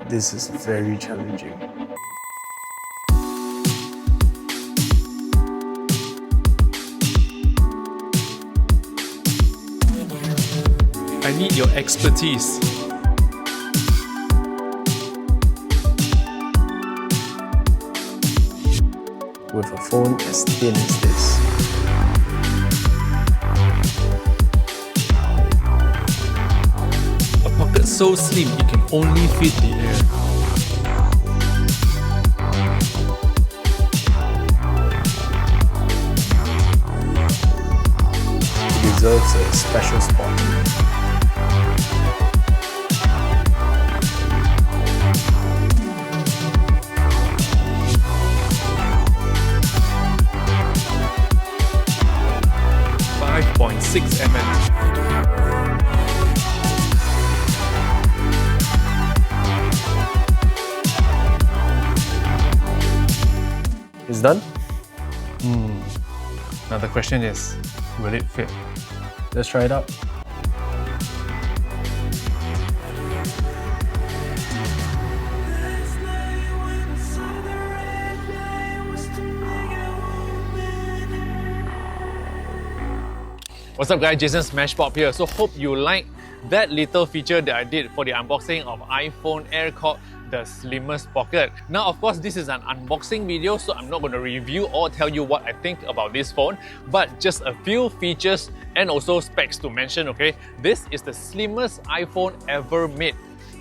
This is very challenging. I need your expertise. With a phone as thin as this. A pocket so slim it can only fit the air. It deserves a special spot. .6 It's done? Now the question is, will it fit? Let's try it out. What's up guys, Jason Smashpop here. So hope you like that little feature that I did for the unboxing of iPhone Air called the slimmest pocket. Now of course this is an unboxing video, so I'm not going to review or tell you what I think about this phone, but just a few features and also specs to mention, okay? This is the slimmest iPhone ever made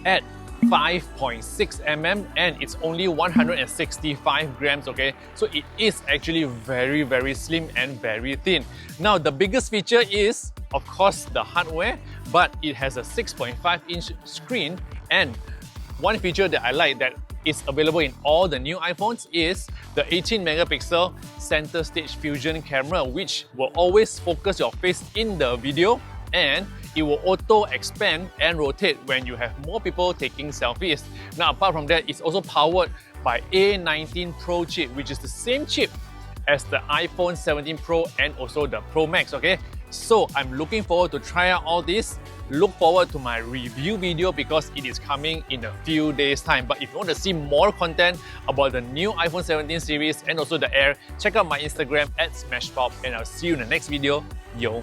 at 5.6mm and it's only 165 grams, okay? So it is actually very slim and very thin. Now the biggest feature is of course the hardware, but it has a 6.5-inch screen, and one feature that I like that is available in all the new iPhones is the 18-megapixel center stage fusion camera, which will always focus your face in the video and it will auto expand and rotate when you have more people taking selfies. Now apart from that, it's also powered by A19 Pro chip, which is the same chip as the iPhone 17 Pro and also the Pro Max, okay? So I'm looking forward to try out all this. Look forward to my review video because it is coming in a few days time. But if you want to see more content about the new iPhone 17 series and also the Air, check out my Instagram @smashpop, and I'll see you in the next video. Yo!